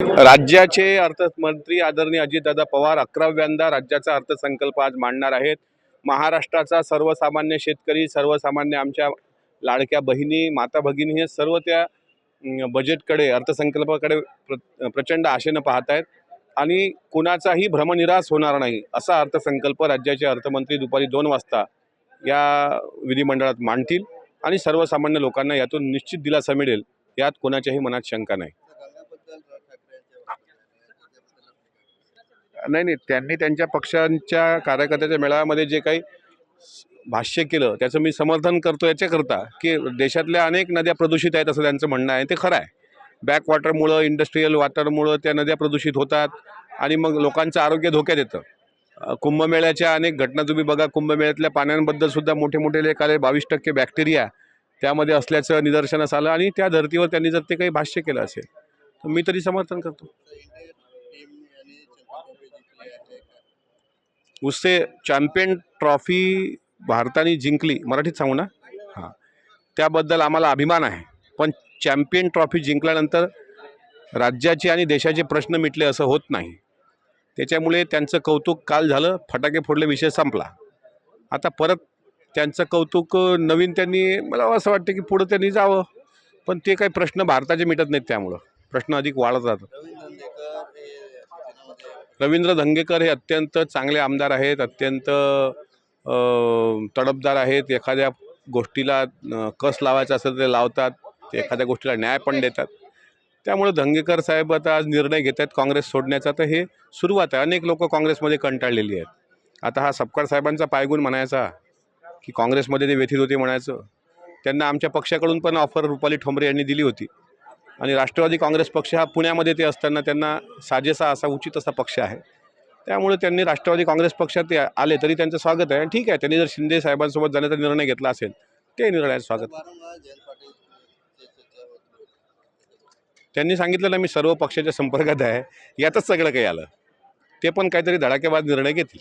राज्याचे अर्थमंत्री आदरणीय अजितदादा पवार 11व्यांदा राज्याचा अर्थसंकल्प आज मांडणार आहेत। महाराष्ट्राचा सर्वसामान्य शेतकरी, सर्वसामान्य आमच्या लाडक्या बहिणी, माता भगिनी हे सर्व त्या बजेटकडे, अर्थसंकल्पाकडे प्रचंड आशेने पाहत आहेत आणि कुणाचाही भ्रमनिरास होणार नाही असा अर्थसंकल्प राज्याचे अर्थमंत्री दुपारी 2 वाजता या विधिमंडळात मांडतील आणि सर्वसामान्य लोकांना यातून निश्चित दिलासा मिळेल, यात कोणाच्याही मनात शंका नाही। नाही, त्यांनी त्यांच्या पक्षांच्या कार्यकर्त्याच्या मेळाव्यामध्ये जे काही भाष्य केलं त्याचं मी समर्थन करतो याच्याकरता की देशातल्या अनेक नद्या प्रदूषित आहेत असं त्यांचं म्हणणं आहे। ते खरं आहे, बॅकवॉटरमुळं, इंडस्ट्रीयल वॉटरमुळं त्या नद्या प्रदूषित होतात आणि मग लोकांचं आरोग्य धोक्यात येतं। कुंभमेळ्याच्या अनेक घटना तुम्ही बघा, कुंभमेळ्यातल्या पाण्यांबद्दल सुद्धा मोठे मोठे लेख आले, 22% बॅक्टेरिया त्यामध्ये असल्याचं निदर्शनास आलं आणि त्या धर्तीवर त्यांनी जर ते काही भाष्य केलं असेल तर मी तरी समर्थन करतो। उससे चॅम्पियन ट्रॉफी भारताने जिंकली, मराठीत सांगू ना, हां, त्याबद्दल आम्हाला अभिमान आहे। पण चॅम्पियन ट्रॉफी जिंकल्यानंतर राज्याचे आणि देशाचे प्रश्न मिटले असं होत नाही। त्याच्यामुळे त्यांचं कौतुक काल झालं, फटाके फोडले, विषय संपला। आता परत त्यांचं कौतुक नवीन त्यांनी, मला असं वाटतं की पुढं त्यांनी जावं, पण ते काही प्रश्न भारताचे मिटत नाहीत, त्यामुळं प्रश्न अधिक वाढत राहतात। रवींद्र धंगेकर हे अत्यंत चांगले आमदार आहेत, अत्यंत तडफदार आहेत। एखाद्या गोष्टीला कस लावायचा असेल ते लावतात, ते एखाद्या गोष्टीला न्याय पण देतात। त्यामुळे धंगेकर साहेब आता आज निर्णय घेत आहेत काँग्रेस सोडण्याचा, तर हे सुरुवात आहे। अनेक लोक काँग्रेसमध्ये कंटाळलेली आहेत। आता हा सपकाळ साहेबांचा पायगुण म्हणायचा की काँग्रेसमध्ये ते व्यथित होते म्हणायचं। त्यांना आमच्या पक्षाकडून पण ऑफर रुपाली ठोंबरे यांनी दिली होती आणि राष्ट्रवादी काँग्रेस पक्ष हा पुण्यामध्ये ते असताना त्यांना साजेसा असा उचित असा पक्ष आहे। त्यामुळे त्यांनी राष्ट्रवादी काँग्रेस पक्षात आले तरी त्यांचं स्वागत आहे। ठीक आहे, त्यांनी जर शिंदे साहेबांसोबत जाण्याचा निर्णय घेतला असेल ते निर्णयाचं स्वागत। त्यांनी सांगितलं ना, मी सर्व पक्षाच्या संपर्कात आहे, यातच सगळं काही आलं। ते पण काहीतरी धडाकेबाज निर्णय घेतील।